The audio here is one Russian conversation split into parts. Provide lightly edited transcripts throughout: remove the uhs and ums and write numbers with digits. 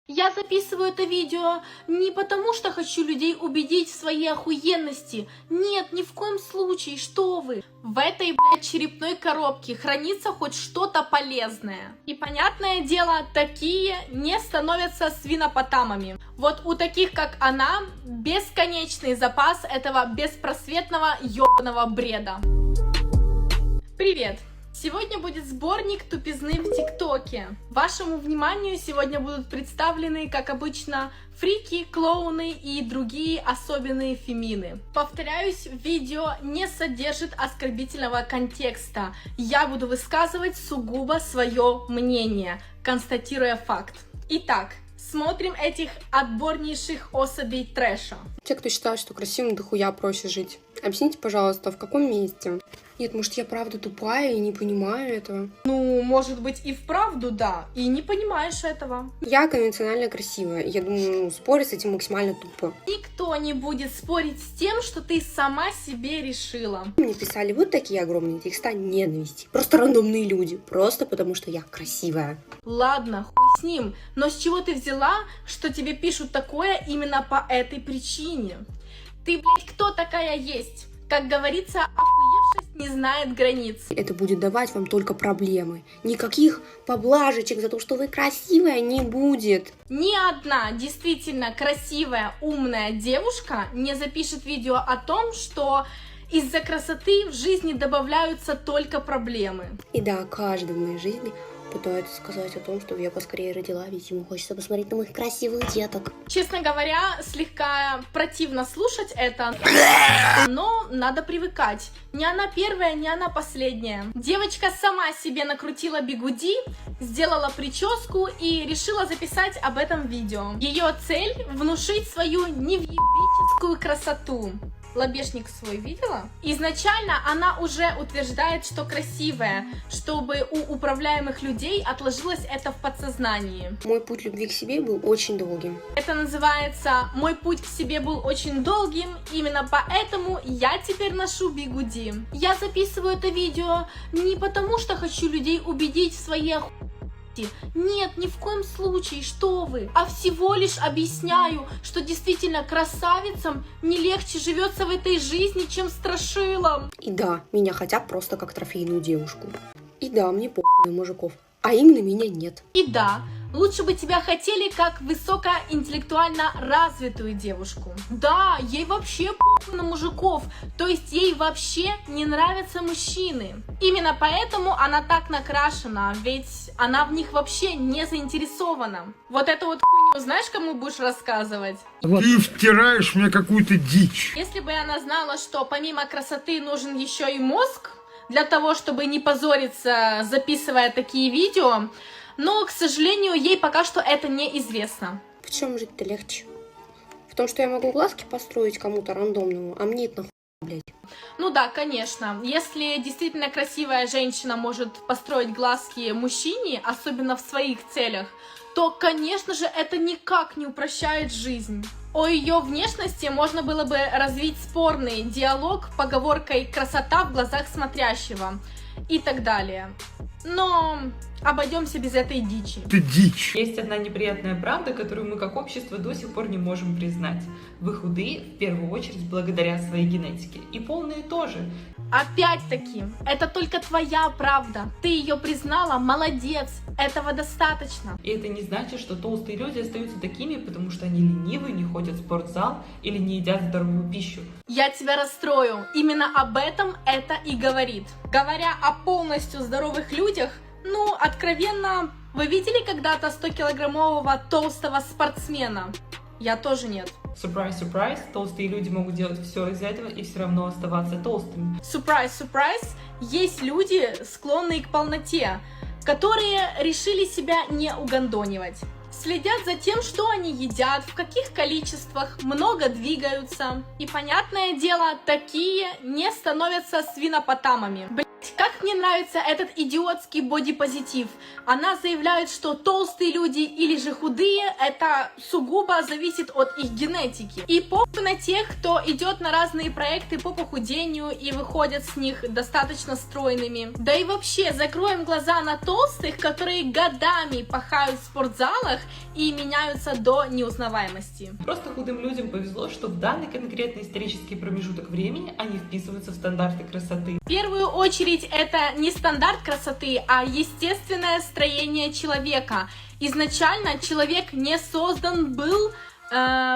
Я записываю это видео не потому, что хочу людей убедить в своей охуенности. Нет, ни в коем случае, что вы. В этой, блядь, черепной коробке хранится хоть что-то полезное. И понятное дело, такие не становятся свинопотамами. Вот у таких, как она, бесконечный запас этого беспросветного ёбаного бреда. Привет! Сегодня будет сборник тупизны в ТикТоке. Вашему вниманию сегодня будут представлены, как обычно, фрики, клоуны и другие особенные фемины. Повторяюсь, видео не содержит оскорбительного контекста. Я буду высказывать сугубо свое мнение, констатируя факт. Итак, смотрим этих отборнейших особей трэша. Те, кто считает, что красивым дохуя проще жить. Объясните, пожалуйста, в каком месте? Нет, может, я правда тупая и не понимаю этого? Ну, может быть, и вправду да, и не понимаешь этого. Я конвенционально красивая. Я думаю, спорить с этим максимально тупо. Никто не будет спорить с тем, что ты сама себе решила. Мне писали вот такие огромные текста ненависти. Просто рандомные люди. Просто потому, что я красивая. Ладно, хуй с ним. Но с чего ты взяла, что тебе пишут такое именно по этой причине? Ты, блядь, кто такая есть? Как говорится, охуевшесть не знает границ. Это будет давать вам только проблемы. Никаких поблажечек за то, что вы красивая, не будет. Ни одна действительно красивая, умная девушка не запишет видео о том, что из-за красоты в жизни добавляются только проблемы. И да, каждый в моей жизни пытается сказать о том, что я поскорее родила, ведь ему хочется посмотреть на моих красивых деток. Честно говоря, слегка противно слушать это, но надо привыкать. Не она первая, не она последняя. Девочка сама себе накрутила бигуди, сделала прическу и решила записать об этом видео. Ее цель — внушить свою невъебическую красоту. Лобешник свой видела? Изначально она уже утверждает, что красивая, чтобы у управляемых людей отложилось это в подсознании. Мой путь любви к себе был очень долгим. Это называется «Мой путь к себе был очень долгим, именно поэтому я теперь ношу бигуди». Я записываю это видео не потому, что хочу людей убедить в своей охуенности. Нет, ни в коем случае, что вы, а всего лишь объясняю, что действительно красавицам не легче живется в этой жизни, чем страшилам. И да, меня хотят просто как трофейную девушку. И да, мне похуй на мужиков, а им на меня нет. И да, лучше бы тебя хотели как высокоинтеллектуально развитую девушку. Да, ей вообще похуй на мужиков, то есть ей вообще не нравятся мужчины. Именно поэтому она так накрашена, ведь она в них вообще не заинтересована. Вот эту вот хуйню знаешь, кому будешь рассказывать? Ты втираешь мне какую-то дичь. Если бы она знала, что помимо красоты нужен еще и мозг, для того, чтобы не позориться, записывая такие видео, но, к сожалению, ей пока что это неизвестно. В чем жить-то легче? В том, что я могу глазки построить кому-то рандомному, а мне это нахуй, блядь. Ну да, конечно. Если действительно красивая женщина может построить глазки мужчине, особенно в своих целях, то, конечно же, это никак не упрощает жизнь. О ее внешности можно было бы развить спорный диалог поговоркой «красота в глазах смотрящего» и так далее. Но обойдемся без этой дичи. Ты дичь. Есть одна неприятная правда, которую мы как общество до сих пор не можем признать. Вы худые в первую очередь благодаря своей генетике. И полные тоже. Опять-таки, это только твоя правда. Ты ее признала, молодец. Этого достаточно. И это не значит, что толстые люди остаются такими, потому что они ленивые, не ходят в спортзал или не едят здоровую пищу. Я тебя расстрою. Именно об этом это и говорит. Говоря о полностью здоровых людях, ну, откровенно, вы видели когда-то 100-килограммового толстого спортсмена? Я тоже нет. Surprise, surprise, толстые люди могут делать все из этого и все равно оставаться толстыми. Surprise, surprise, есть люди, склонные к полноте, которые решили себя не угандонивать. Следят за тем, что они едят, в каких количествах, много двигаются. И, понятное дело, такие не становятся свинопотамами. Как мне нравится этот идиотский бодипозитив. Она заявляет, что толстые люди или же худые, это сугубо зависит от их генетики. И похуй на тех, кто идет на разные проекты по похудению и выходят с них достаточно стройными. Да и вообще, закроем глаза на толстых, которые годами пахают в спортзалах и меняются до неузнаваемости. Просто худым людям повезло, что в данный конкретный исторический промежуток времени они вписываются в стандарты красоты. В первую очередь, это не стандарт красоты, а естественное строение человека. Изначально человек не создан был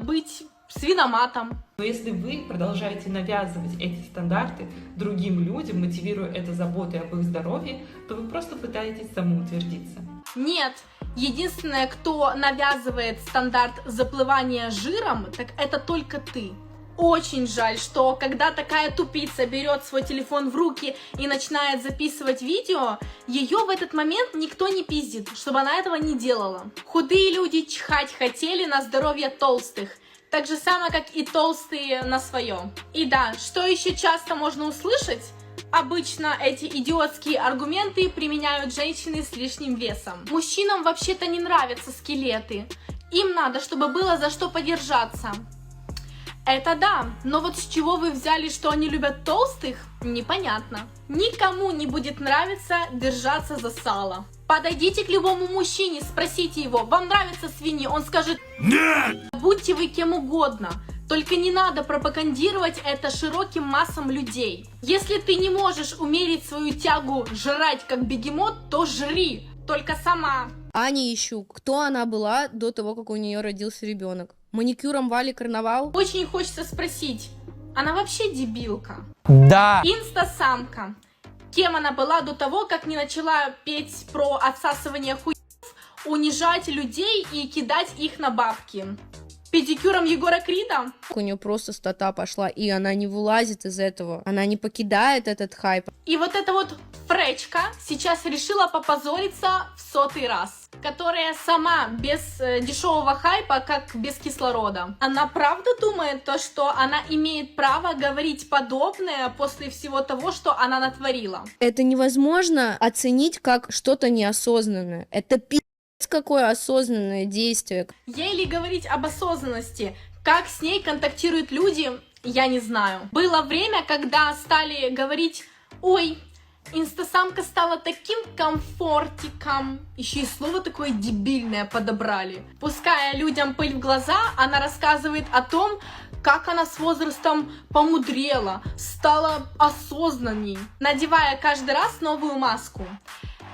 быть свиноматом. Но если вы продолжаете навязывать эти стандарты другим людям, мотивируя это заботой об их здоровье, то вы просто пытаетесь самоутвердиться. Нет, единственное, кто навязывает стандарт заплывания жиром, так это только ты. Очень жаль, что когда такая тупица берет свой телефон в руки и начинает записывать видео, ее в этот момент никто не пиздит, чтобы она этого не делала. Худые люди чихать хотели на здоровье толстых, так же самое, как и толстые на свое. И да, что еще часто можно услышать? Обычно эти идиотские аргументы применяют женщины с лишним весом. Мужчинам вообще-то не нравятся скелеты. Им надо, чтобы было за что подержаться. Это да, но вот с чего вы взяли, что они любят толстых, непонятно. Никому не будет нравиться держаться за сало. Подойдите к любому мужчине, спросите его, вам нравятся свиньи, он скажет «Нет!». Будьте вы кем угодно, только не надо пропагандировать это широким массам людей. Если ты не можешь умерить свою тягу жрать как бегемот, то жри, только сама. Аня Ищук. Кто она была до того, как у нее родился ребенок? Маникюром Вали Карнавал? Очень хочется спросить, она вообще дебилка? Да. Инстасамка. Кем она была до того, как не начала петь про отсасывание хуев, унижать людей и кидать их на бабки? Педикюром Егора Крида? У нее просто стата пошла, и она не вылазит из этого. Она не покидает этот хайп. И вот эта вот фречка сейчас решила попозориться в 100-й раз, которая сама без дешевого хайпа, как без кислорода. Она правда думает то, что она имеет право говорить подобное после всего того, что она натворила? Это невозможно оценить как что-то неосознанное. Это какое осознанное действие. Ей ли говорить об осознанности? Как с ней контактируют люди, я не знаю. Было время, когда стали говорить: ой, инстасамка стала таким комфортиком. Еще и слово такое дебильное подобрали. Пуская людям пыль в глаза, она рассказывает о том, как она с возрастом помудрела, стала осознанней, надевая каждый раз новую маску.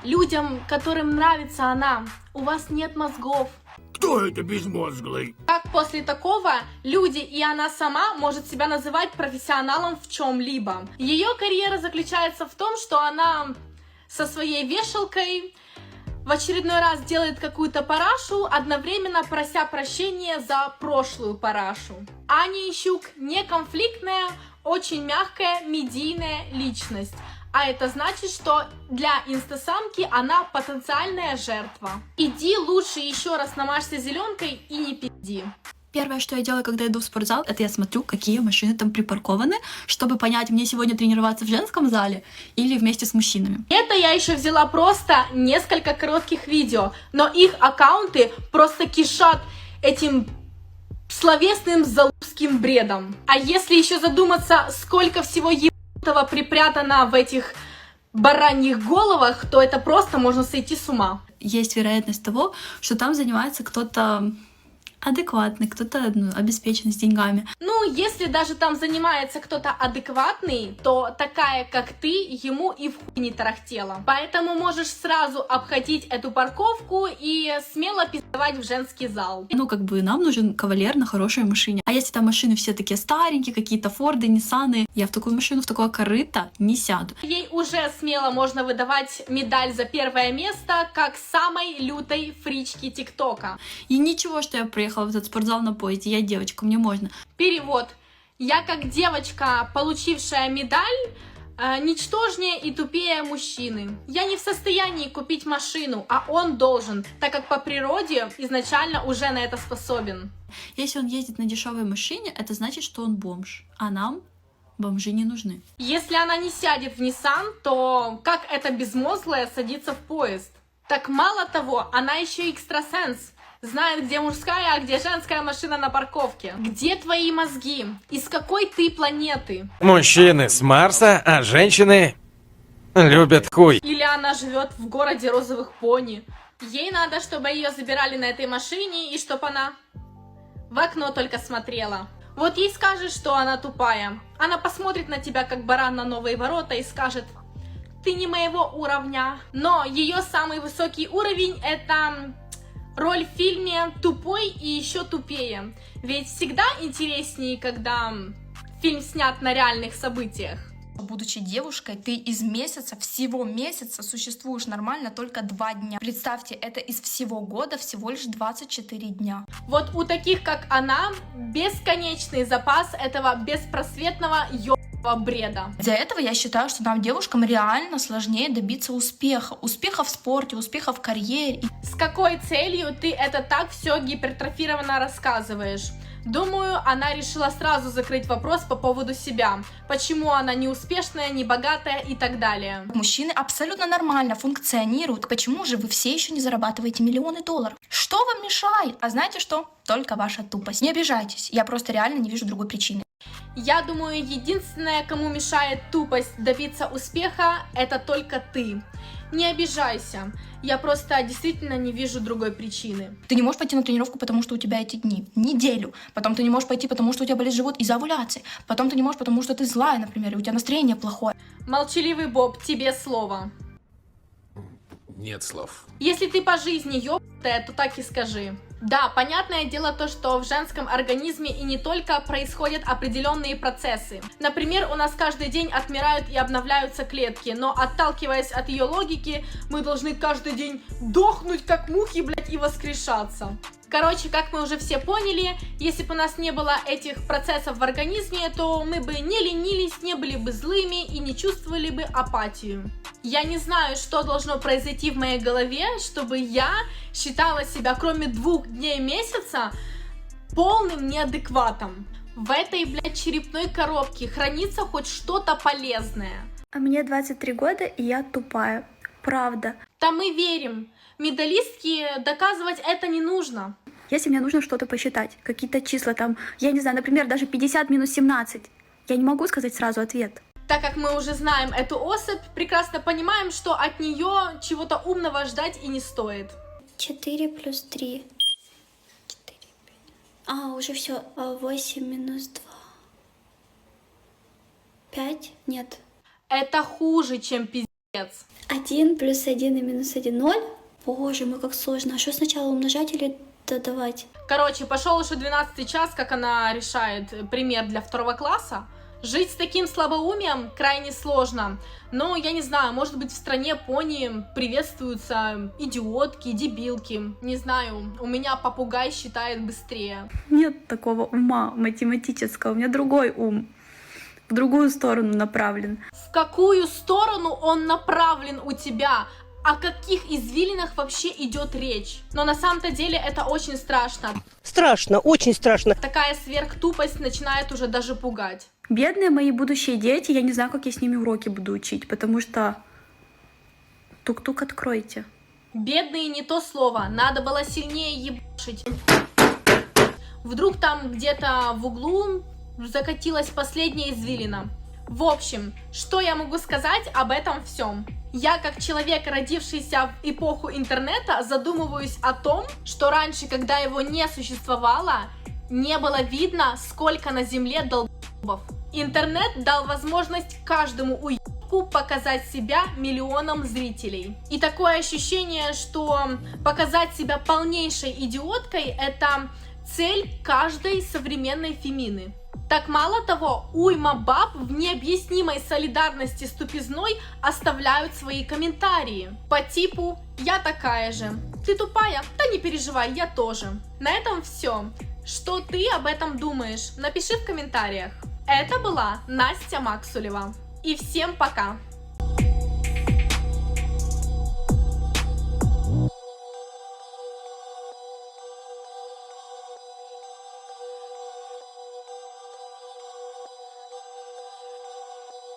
Людям, которым нравится она, у вас нет мозгов. Кто это безмозглый? Как после такого люди и она сама может себя называть профессионалом в чем-либо? Ее карьера заключается в том, что она со своей вешалкой в очередной раз делает какую-то парашу, одновременно прося прощения за прошлую парашу. Аня Ищук не конфликтная, очень мягкая, медийная личность. А это значит, что для инстасамки она потенциальная жертва. Иди лучше еще раз намажься зеленкой и не пизди. Первое, что я делаю, когда иду в спортзал, это я смотрю, какие машины там припаркованы, чтобы понять, мне сегодня тренироваться в женском зале или вместе с мужчинами. Это я еще взяла просто несколько коротких видео, но их аккаунты просто кишат этим словесным залупским бредом. А если еще задуматься, сколько всего ебаного припрятано в этих бараньих головах, то это просто можно сойти с ума. Есть вероятность того, что там занимается кто-то адекватный, кто-то обеспечен с деньгами. Ну, если даже там занимается кто-то адекватный, то такая, как ты, ему и в хуй не тарахтела. Поэтому можешь сразу обходить эту парковку и смело пиздовать в женский зал. Ну, как бы нам нужен кавалер на хорошей машине. А если там машины все такие старенькие, какие-то Форды, Ниссаны, я в такую машину, в такое корыто не сяду. Ей уже смело можно выдавать медаль за первое место, как самой лютой фрички ТикТока. И ничего, что я приехала в этот спортзал на поезде, я девочка, мне можно. Перевод. Я как девочка, получившая медаль, ничтожнее и тупее мужчины. Я не в состоянии купить машину, а он должен, так как по природе изначально уже на это способен. Если он ездит на дешевой машине, это значит, что он бомж. А нам Бомжи не нужны. Если она не сядет в Nissan, то как эта безмозглая садится в поезд? Так мало того, она еще экстрасенс. Знает, где мужская, а где женская машина на парковке. Где твои мозги? Из какой ты планеты? Мужчины с Марса, а женщины любят хуй. Или она живет в городе розовых пони? Ей надо, чтобы ее забирали на этой машине, и чтобы она в окно только смотрела. Вот ей скажешь, что она тупая. Она посмотрит на тебя, как баран на новые ворота, и скажет: ты не моего уровня. Но ее самый высокий уровень — это роль в фильме «Тупой и еще тупее». Ведь всегда интереснее, когда фильм снят на реальных событиях. Будучи девушкой, ты из месяца, всего месяца существуешь нормально только 2 дня. Представьте, это из всего года всего лишь 24 дня. Вот у таких, как она, бесконечный запас этого беспросветного ёбаного бреда. Из-за этого я считаю, что нам, девушкам, реально сложнее добиться успеха. Успеха в спорте, успеха в карьере. С какой целью ты это так все гипертрофированно рассказываешь? Думаю, она решила сразу закрыть вопрос по поводу себя. Почему она не успешная, не богатая и так далее. Мужчины абсолютно нормально функционируют. Почему же вы все еще не зарабатываете миллионы долларов? Что вам мешает? А знаете что? Только ваша тупость. Не обижайтесь, я просто реально не вижу другой причины. Я думаю, единственное, кому мешает тупость добиться успеха, это только ты. Не обижайся, я просто действительно не вижу другой причины. Ты не можешь пойти на тренировку, потому что у тебя эти дни, неделю. Потом ты не можешь пойти, потому что у тебя болит живот из-за овуляции. Потом ты не можешь, потому что ты злая, например, и у тебя настроение плохое. Молчаливый Боб, тебе слово. Нет слов. Если ты по жизни ёбнутая, то так и скажи. Да, понятное дело то, что в женском организме и не только происходят определенные процессы. Например, у нас каждый день отмирают и обновляются клетки, но отталкиваясь от ее логики, мы должны каждый день дохнуть как мухи, блядь, и воскрешаться. Короче, как мы уже все поняли, если бы у нас не было этих процессов в организме, то мы бы не ленились, не были бы злыми и не чувствовали бы апатию. Я не знаю, что должно произойти в моей голове, чтобы я считала себя, кроме 2 дней месяца, полным неадекватом. В этой, блядь, черепной коробке хранится хоть что-то полезное. А мне 23 года, и я тупая. Правда. Да мы верим. Медалистке доказывать это не нужно. Если мне нужно что-то посчитать, какие-то числа там, я не знаю, например, даже 50 минус 17, я не могу сказать сразу ответ. Так как мы уже знаем эту особь, прекрасно понимаем, что от нее чего-то умного ждать и не стоит. 4 плюс 3. 4, 5. Уже все. 8 минус 2. 5? Нет. Это хуже, чем пиздец. 1 плюс 1 и минус 1 0. Боже мой, как сложно. А что сначала умножать или додавать? Короче, пошел уже 12 час, как она решает пример для 2 класса. Жить с таким слабоумием крайне сложно. Но, я не знаю, может быть, в стране пони приветствуются идиотки, дебилки. Не знаю, у меня попугай считает быстрее. Нет такого ума математического, у меня другой ум. В другую сторону направлен. В какую сторону он направлен у тебя? О каких извилинах вообще идет речь? Но на самом-то деле это очень страшно. Страшно, очень страшно. Такая сверхтупость начинает уже даже пугать. Бедные мои будущие дети, я не знаю, как я с ними уроки буду учить, потому что... Тук-тук, откройте. Бедные не то слово, надо было сильнее ебашить. Вдруг там где-то в углу закатилась последняя извилина. В общем, что я могу сказать об этом всем? Я, как человек, родившийся в эпоху интернета, задумываюсь о том, что раньше, когда его не существовало, не было видно, сколько на земле долбов. Интернет дал возможность каждому уебку показать себя миллионам зрителей. И такое ощущение, что показать себя полнейшей идиоткой – это цель каждой современной фемины. Так мало того, уйма баб в необъяснимой солидарности с тупизной оставляют свои комментарии. По типу «я такая же», «ты тупая?» Да не переживай, я тоже. На этом все. Что ты об этом думаешь? Напиши в комментариях. Это была Настя Максулева. И всем пока!